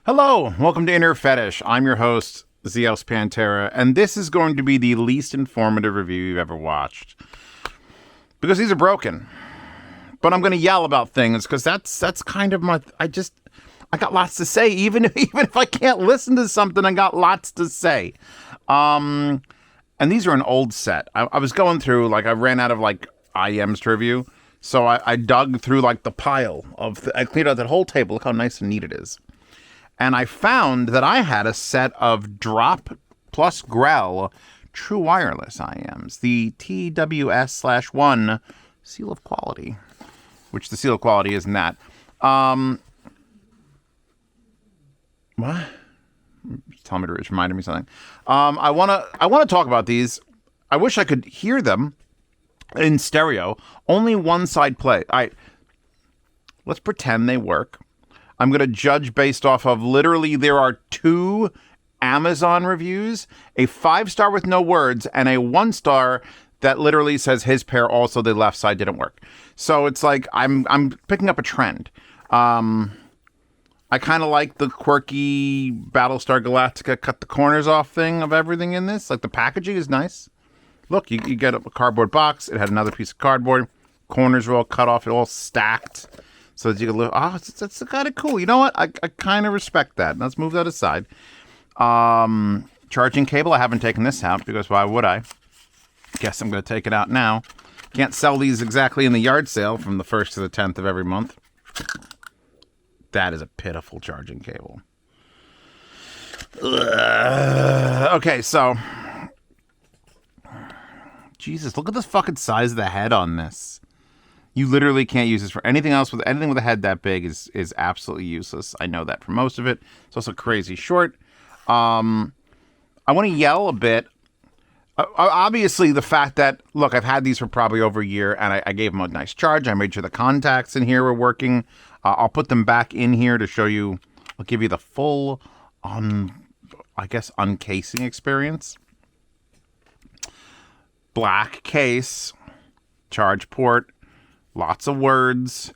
Hello, welcome to Inner Fetish. I'm your host, Zeus Pantera, and this is going to be the least informative review you've ever watched. Because these are broken. But I'm going to yell about things, because that's kind of my... I got lots to say. Even if I can't listen to something, I got lots to say. And these are an old set. I was going through, I ran out of, IEMs to review. So I dug through, the pile of... I cleared out that whole table. Look how nice and neat it is. And I found that I had a set of Drop plus Grell true wireless IEMs, the TWS1 seal of quality, which the seal of quality isn't that. What? Tell me it's reminding me something. I want to talk about these. I wish I could hear them in stereo. Only one side play. All right. Let's pretend they work. I'm going to judge based off of literally there are 2 Amazon reviews, a 5-star with no words and a 1-star that literally says his pair also the left side didn't work. So it's like I'm picking up a trend. I kind of like the quirky Battlestar Galactica cut the corners off thing of everything in this. Like the packaging is nice. Look, you get a cardboard box. It had another piece of cardboard. Corners were all cut off. It all stacked. So that you can look, it's kind of cool. You know what? I kind of respect that. Let's move that aside. Charging cable. I haven't taken this out because why would I? Guess I'm going to take it out now. Can't sell these exactly in the yard sale from the 1st to the 10th of every month. That is a pitiful charging cable. Okay, so. Jesus, look at the fucking size of the head on this. You literally can't use this for anything else. Anything with a head that big is absolutely useless. I know that for most of it. It's also crazy short. I want to yell a bit. Obviously, the fact that, look, I've had these for probably over a year, and I gave them a nice charge. I made sure the contacts in here were working. I'll put them back in here to show you. I'll give you the full, uncasing experience. Black case, charge port. Lots of words.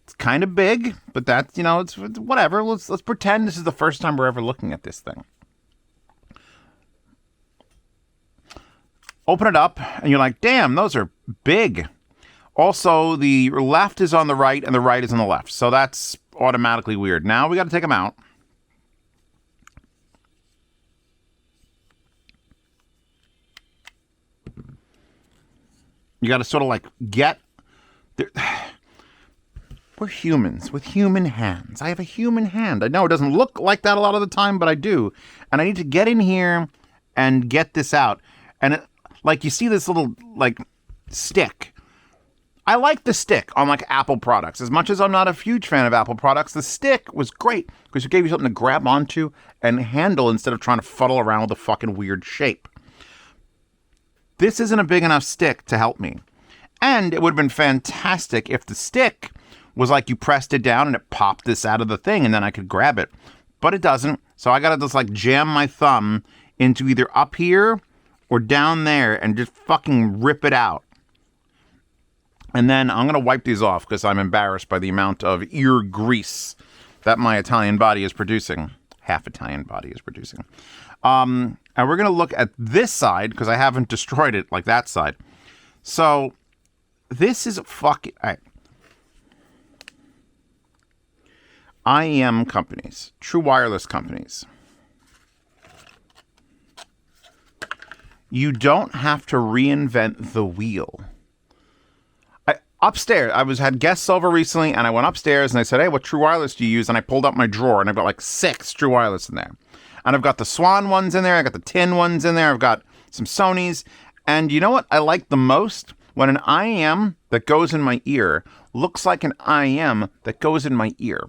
It's kind of big, but that's, it's whatever. Let's pretend this is the first time we're ever looking at this thing. Open it up, and you're like, damn, those are big. Also, the left is on the right, and the right is on the left. So that's automatically weird. Now we got to take them out. You got to sort of get... We're humans with human hands. I have a human hand. I know it doesn't look like that a lot of the time, but I do. And I need to get in here and get this out. And you see this little stick. I like the stick on Apple products. As much as I'm not a huge fan of Apple products, the stick was great because it gave you something to grab onto and handle instead of trying to fuddle around with a fucking weird shape. This isn't a big enough stick to help me. And it would have been fantastic if the stick was you pressed it down and it popped this out of the thing and then I could grab it. But it doesn't. So I got to just jam my thumb into either up here or down there and just fucking rip it out. And then I'm going to wipe these off because I'm embarrassed by the amount of ear grease that my Italian body is producing. Half Italian body is producing. And we're going to look at this side because I haven't destroyed it like that side. So... this is fucking... All right. IEM companies. True wireless companies. You don't have to reinvent the wheel. Upstairs, had guests over recently, and I went upstairs, and I said, hey, what true wireless do you use? And I pulled up my drawer, and I've got 6 true wireless in there. And I've got the Swan ones in there. I've got the tin ones in there. I've got some Sonys. And you know what I like the most? When an IEM that goes in my ear looks like an IEM that goes in my ear.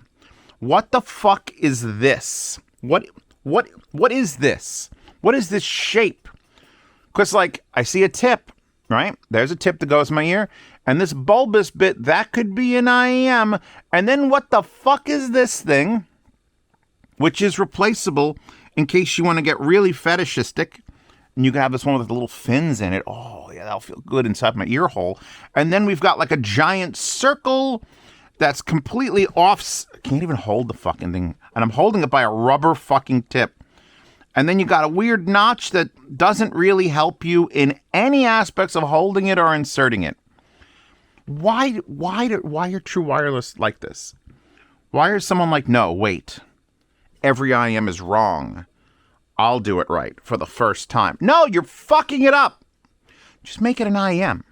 What the fuck is this? What is this? What is this shape? Because I see a tip, right? There's a tip that goes in my ear. And this bulbous bit, that could be an IEM. And then what the fuck is this thing? Which is replaceable in case you want to get really fetishistic. And you can have this one with the little fins in it. Oh, yeah, that'll feel good inside my ear hole. And then we've got a giant circle that's completely off. Can't even hold the fucking thing. And I'm holding it by a rubber fucking tip. And then you got a weird notch that doesn't really help you in any aspects of holding it or inserting it. Why are True Wireless like this? Why is someone like, no, wait, every IEM is wrong. I'll do it right for the first time. No, you're fucking it up. Just make it an IEM.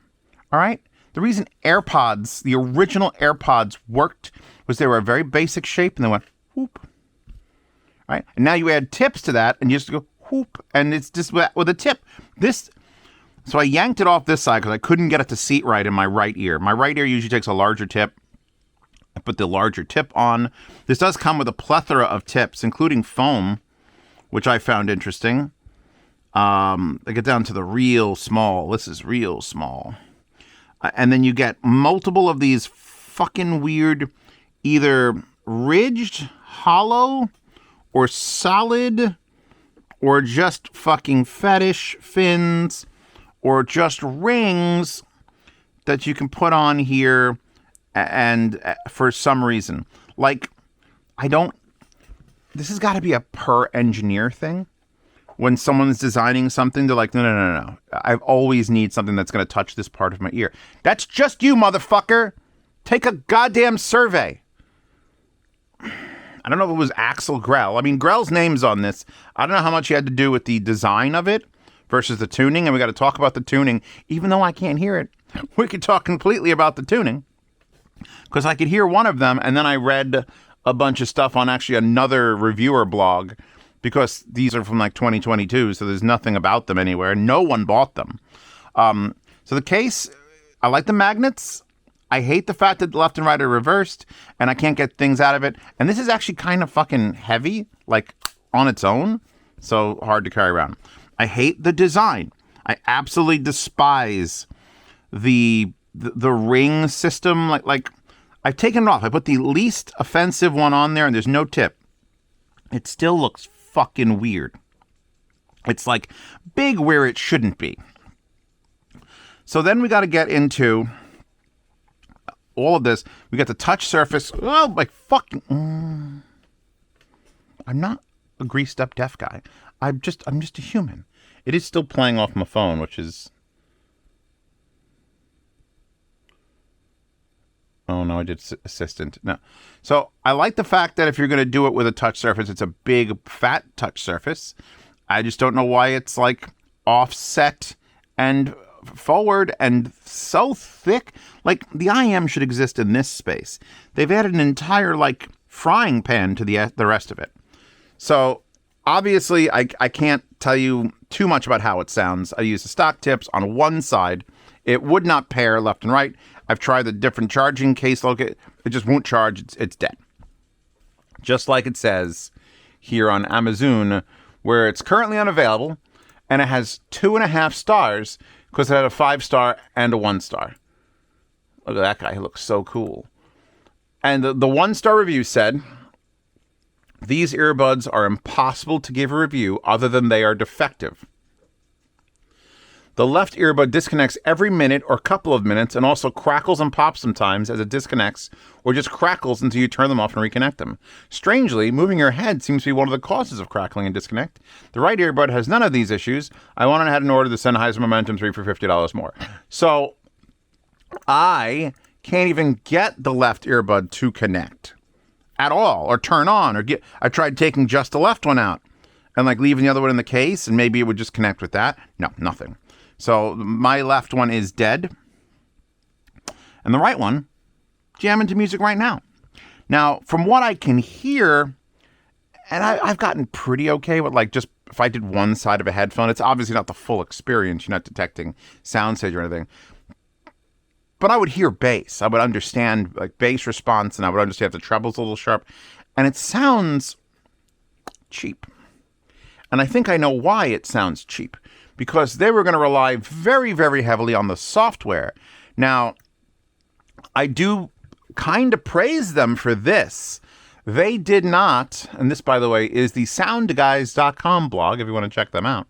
All right? The reason AirPods, the original AirPods worked was they were a very basic shape and they went whoop. All right? And now you add tips to that and you just go whoop. And it's just with a tip. So I yanked it off this side because I couldn't get it to seat right in my right ear. My right ear usually takes a larger tip. I put the larger tip on. This does come with a plethora of tips, including foam, which I found interesting. I get down to the real small. This is real small. And then you get multiple of these fucking weird, either ridged, hollow, or solid, or just fucking fetish fins, or just rings that you can put on here and for some reason. Like, this has got to be a per engineer thing. When someone's designing something, they're like, no. I always need something that's going to touch this part of my ear. That's just you, motherfucker. Take a goddamn survey. I don't know if it was Axel Grell. I mean, Grell's name's on this. I don't know how much he had to do with the design of it versus the tuning. And we got to talk about the tuning. Even though I can't hear it, we could talk completely about the tuning. Because I could hear one of them, and then I read a bunch of stuff on actually another reviewer blog. Because these are from like 2022, so there's nothing about them anywhere. No one bought them. So the case, I like the magnets. I hate the fact that the left and right are reversed, and I can't get things out of it. And this is actually kind of fucking heavy, like on its own. So hard to carry around. I hate the design. I absolutely despise the ring system. Like I've taken it off. I put the least offensive one on there, and there's no tip. It still looks fucking weird. It's like big where it shouldn't be. So then we got to get into all of this. We got the touch surface. Oh, like fucking. I'm not a greased up deaf guy. I'm just a human. It is still playing off my phone, which is. Oh, no, I did assistant. No. So I like the fact that if you're going to do it with a touch surface, it's a big, fat touch surface. I just don't know why it's like offset and forward and so thick. Like the IEM should exist in this space. They've added an entire like frying pan to the rest of it. So obviously I can't tell you too much about how it sounds. I use the stock tips on one side. It would not pair left and right. I've tried the different charging case locate. It just won't charge. It's dead. Just like it says here on Amazon, where it's currently unavailable, and it has 2.5 stars because it had a 5-star and a 1-star. Look at that guy. He looks so cool. And the 1-star review said, these earbuds are impossible to give a review other than they are defective. The left earbud disconnects every minute or couple of minutes and also crackles and pops sometimes as it disconnects or just crackles until you turn them off and reconnect them. Strangely, moving your head seems to be one of the causes of crackling and disconnect. The right earbud has none of these issues. I went ahead and ordered the Sennheiser Momentum 3 for $50 more. So I can't even get the left earbud to connect at all or turn on or get. I tried taking just the left one out and like leaving the other one in the case and maybe it would just connect with that. No, nothing. So my left one is dead. And the right one, jamming to music right now. Now, from what I can hear, and I've gotten pretty okay with like just if I did one side of a headphone, it's obviously not the full experience. You're not detecting sound stage or anything. But I would hear bass. I would understand like bass response and I would understand if the treble's a little sharp. And it sounds cheap. And I think I know why it sounds cheap. Because they were going to rely very, very heavily on the software. Now, I do kind of praise them for this. They did not, and this, by the way, is the soundguys.com blog, if you want to check them out.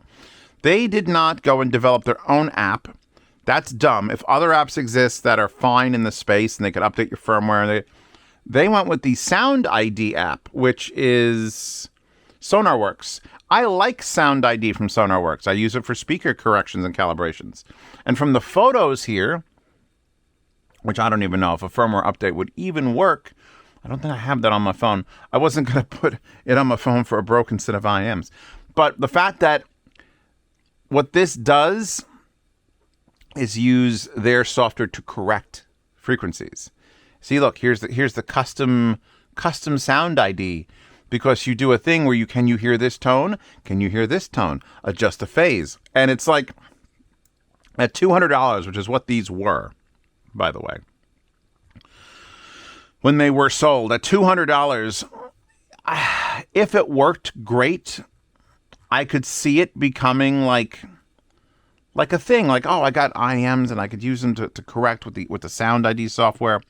They did not go and develop their own app. That's dumb. If other apps exist that are fine in the space and they can update your firmware, They went with the Sound ID app, which is SonarWorks. I like Sound ID from SonarWorks. I use it for speaker corrections and calibrations. And from the photos here, which I don't even know if a firmware update would even work. I don't think I have that on my phone. I wasn't going to put it on my phone for a broken set of IEMs. But the fact that what this does is use their software to correct frequencies. See, look, here's the custom Sound ID, because you do a thing where can you hear this tone? Can you hear this tone? Adjust the phase. And it's like at $200, which is what these were, by the way. When they were sold at $200, if it worked great, I could see it becoming like a thing. Like, oh, I got IEMs and I could use them to correct with the Sound ID software.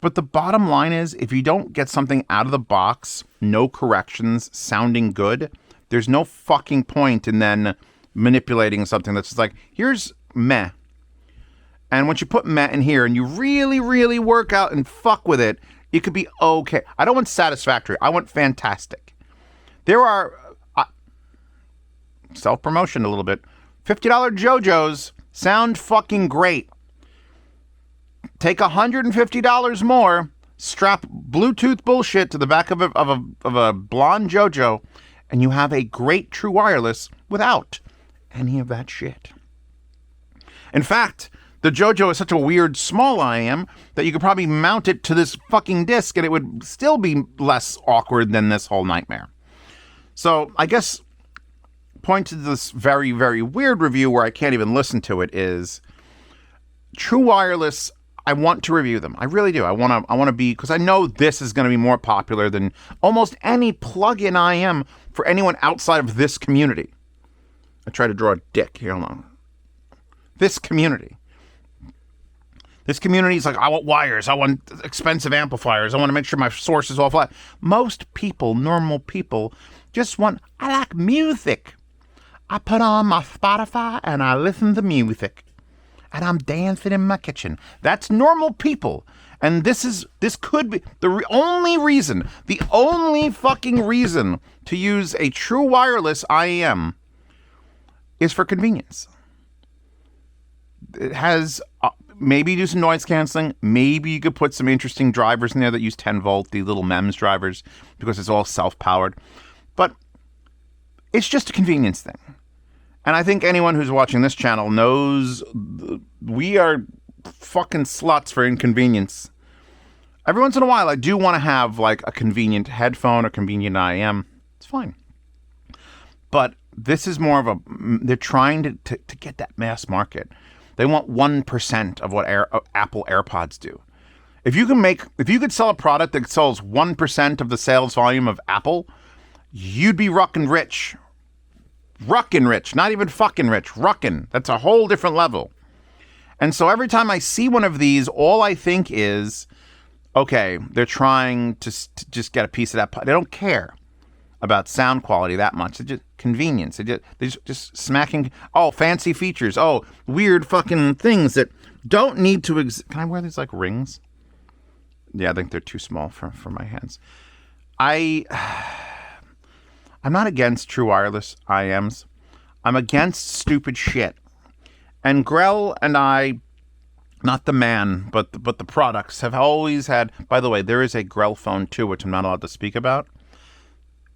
But the bottom line is, if you don't get something out of the box, no corrections, sounding good, there's no fucking point in then manipulating something that's just like, here's meh. And once you put meh in here and you really, really work out and fuck with it, it could be okay. I don't want satisfactory. I want fantastic. There are, self-promotion a little bit, $50 JoJo's sound fucking great. Take $150 more, strap Bluetooth bullshit to the back of a blonde JoJo, and you have a great true wireless without any of that shit. In fact, the JoJo is such a weird small IEM that you could probably mount it to this fucking disc and it would still be less awkward than this whole nightmare. So I guess point to this very, very weird review where I can't even listen to it is True Wireless. I want to review them. I really do. I want to be, because I know this is going to be more popular than almost any plug-in IEM for anyone outside of this community. I try to draw a dick here. Hold on. This community. This community is like, I want wires. I want expensive amplifiers. I want to make sure my source is all flat. Most people, normal people, just want, I like music. I put on my Spotify and I listen to music. And I'm dancing in my kitchen. That's normal people. And this could be the only fucking reason to use a true wireless IEM is for convenience. It has, maybe do some noise canceling. Maybe you could put some interesting drivers in there that use 10 volt, the little MEMS drivers, because it's all self-powered. But it's just a convenience thing. And I think anyone who's watching this channel knows we are fucking sluts for inconvenience. Every once in a while, I do want to have like a convenient headphone or convenient IEM. It's fine. But this is more of they're trying to get that mass market. They want 1% of what Apple AirPods do. If you could sell a product that sells 1% of the sales volume of Apple, you'd be ruckin' rich. Ruckin' rich, not even fucking rich, ruckin'. That's a whole different level. And so every time I see one of these, all I think is, okay, they're trying to just get a piece of that pie. They don't care about sound quality that much. It's just convenience. They're just smacking, fancy features. Weird fucking things that don't need to exist. Can I wear these like rings? Yeah, I think they're too small for my hands. I'm not against true wireless IEMs. I'm against stupid shit. And Grell and I, not the man, but the products, have always had... By the way, there is a Grell phone too, which I'm not allowed to speak about.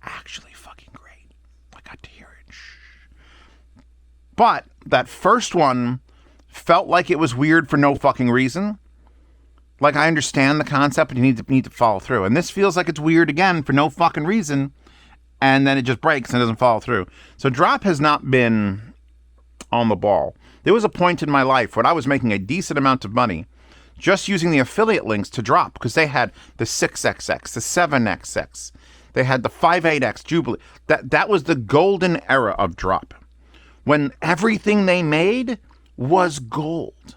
Actually fucking great. I got to hear it. Shh. But that first one felt like it was weird for no fucking reason. Like, I understand the concept, but you need to follow through. And this feels like it's weird again for no fucking reason. And then it just breaks and doesn't follow through. So Drop has not been on the ball. There was a point in my life when I was making a decent amount of money just using the affiliate links to Drop, because they had the 6XX, the 7XX. They had the 58X Jubilee. That was the golden era of Drop. When everything they made was gold.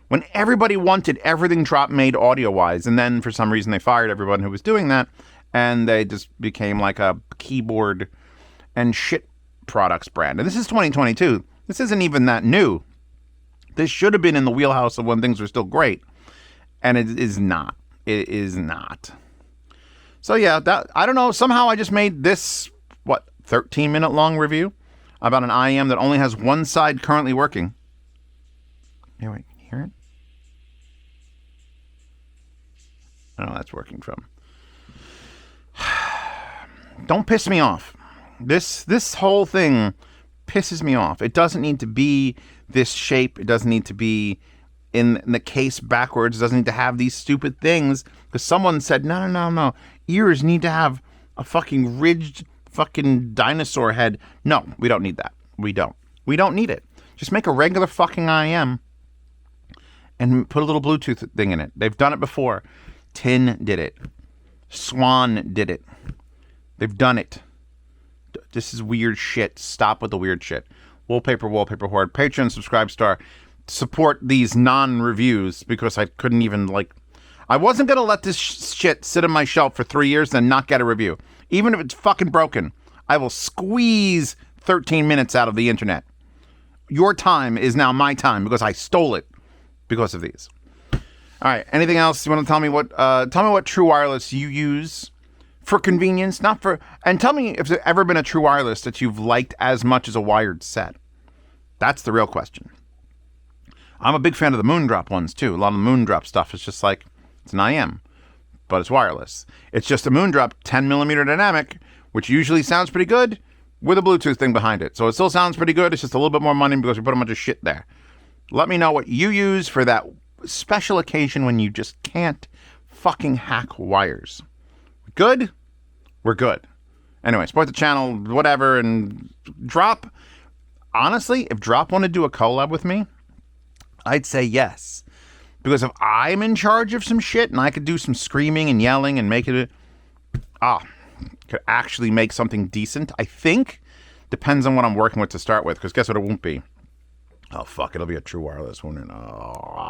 When everybody wanted everything Drop made audio-wise, and then for some reason they fired everyone who was doing that, and they just became like a keyboard and shit products brand. And this is 2022. This isn't even that new. This should have been in the wheelhouse of when things were still great. And it is not. it is not. So yeah, I don't know. Somehow I just made this, 13-minute long review about an IEM that only has one side currently working. Hey, wait, can you hear it? I don't know, that's working from. Don't piss me off. This whole thing pisses me off. It doesn't need to be this shape. It doesn't need to be in the case backwards. It doesn't need to have these stupid things. Because someone said, no. Ears need to have a fucking ridged fucking dinosaur head. No, we don't need that. We don't need it. Just make a regular fucking IEM and put a little Bluetooth thing in it. They've done it before. Tin did it. Swan did it. They've done it. This is weird shit. Stop with the weird shit. Wallpaper Horde. Patreon, subscribe, star. Support these non-reviews because I couldn't even, I wasn't going to let this shit sit on my shelf for 3 years and not get a review. Even if it's fucking broken, I will squeeze 13 minutes out of the internet. Your time is now my time because I stole it because of these. All right. Anything else you want to tell me? Tell me what True Wireless you use for convenience, not for. And tell me if there's ever been a True Wireless that you've liked as much as a wired set. That's the real question. I'm a big fan of the Moondrop ones too. A lot of the Moondrop stuff is just it's an IEM, but it's wireless. It's just a Moondrop 10mm dynamic, which usually sounds pretty good with a Bluetooth thing behind it. So it still sounds pretty good. It's just a little bit more money because we put a bunch of shit there. Let me know what you use for that special occasion when you just can't fucking hack wires. Good? We're good. Anyway, support the channel, whatever, and Drop. Honestly, if Drop wanted to do a collab with me, I'd say yes. Because if I'm in charge of some shit and I could do some screaming and yelling and make it, could actually make something decent, I think. Depends on what I'm working with to start with. Because guess what it won't be? Oh, fuck, it'll be a True Wireless, won't it? Oh.